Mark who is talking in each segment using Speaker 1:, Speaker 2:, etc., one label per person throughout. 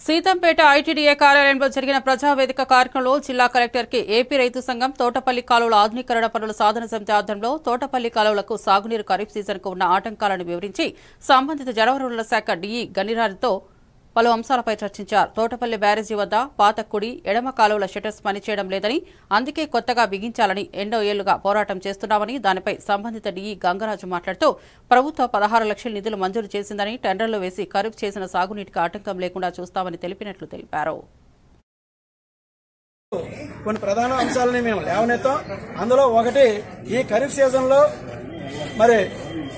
Speaker 1: Seethampeta ITDA కార్యాలయంలో జరిగిన ప్రజావేదిక కార్యక్రమంలో జిల్లా కలెక్టర్కి ఏపీ రైతు సంఘం తోటపల్లి కాలువల ఆధునీకరణ పనుల సాధన సమితి ఆధ్వర్యంలో తోటపల్లి కాలువలకు సాగునీరు ఖరీఫ్ సీజన్కు ఉన్న ఆటంకాలను వివరించి సంబంధిత జలవనరుల శాఖ డీఈ గనిరారితో పలు అంశాలపై చర్చించారు. తోటపల్లి బ్యారేజీ వద్ద పాత కుడి ఎడమ కాలువల షట్టర్స్ పనిచేయడం లేదని, అందుకే కొత్తగా బిగించాలని ఎన్నో ఏళ్లుగా పోరాటం చేస్తున్నామని, దానిపై సంబంధిత డీఈ గంగరాజు మాట్లాడుతూ ప్రభుత్వం 16 లక్షల నిధులు మంజూరు చేసిందని, టెండర్లు వేసి ఖరీఫ్ చేసిన సాగునీటికి ఆటంకం లేకుండా చూస్తామని తెలిపినట్లు తెలిపారు.
Speaker 2: కొన్ని ప్రధాన అంశాలని మేము లేవనెత్తాం. అందులో ఒకటి, ఈ ఖరీఫ్ సీజన్ లో మరి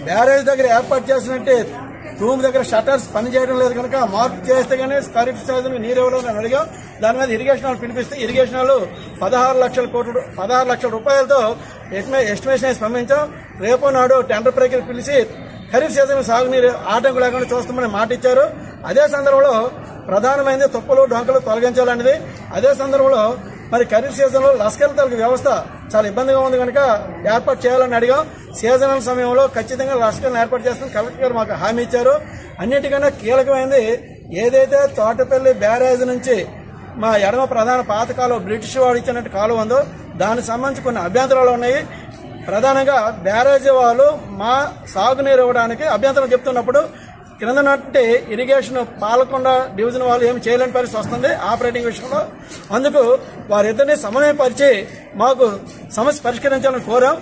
Speaker 2: బ్యారేజ్ దగ్గర ఏర్పాటు చేసినట్టే రూమ్ దగ్గర షట్టర్స్ పనిచేయడం లేదు కనుక మార్పు చేస్తే గానీ ఖరీఫ్ సీజన్ నీరు ఇవ్వాలని అడిగాం. దాని మీద ఇరిగేషన్ వాళ్ళు పిలిపిస్తే ఇరిగేషన్ వాళ్ళు 16 లక్షల రూపాయలతో ఎస్టిమేషన్ వేసి పంపించాం. రేపు నాడు టెండర్ ప్రక్రియ పిలిచి ఖరీఫ్ సీజన్ సాగునీరు ఆటంకం లేకుండా చూస్తామని మాట ఇచ్చారు. అదే సందర్భంలో ప్రధానమైనది తుప్పలు డొంకలు తొలగించాలనేది. అదే సందర్భంలో మరి ఖరీఫ్ సీజన్ లో లస్కర్ తరగతి వ్యవస్థ చాలా ఇబ్బందిగా ఉంది కనుక ఏర్పాటు చేయాలని అడిగాం. సీజనల్ సమయంలో ఖచ్చితంగా లస్కర్ని ఏర్పాటు చేస్తామని కలెక్టర్ గారు మాకు హామీ ఇచ్చారు. అన్నిటికన్నా కీలకమైనది ఏదైతే తోటపల్లి బ్యారేజ్ నుంచి మా ఎడమ ప్రధాన పాత కాలువ బ్రిటిష్ వాడు ఇచ్చినట్టు కాలువ ఉందో దానికి సంబంధించి కొన్ని అభ్యంతరాలు ఉన్నాయి. ప్రధానంగా బ్యారేజీ వాళ్ళు మా సాగునీరు ఇవ్వడానికి అభ్యంతరం చెప్తున్నప్పుడు కింద నాటి ఇరిగేషన్ పాలకొండ డివిజన్ వాళ్ళు ఏమి చేయలేని పరిస్థితి వస్తుంది ఆపరేటింగ్ విషయంలో. అందుకు వారిద్దరిని సమన్వయపరిచి మాకు సమస్య పరిష్కరించాలని కోరాం.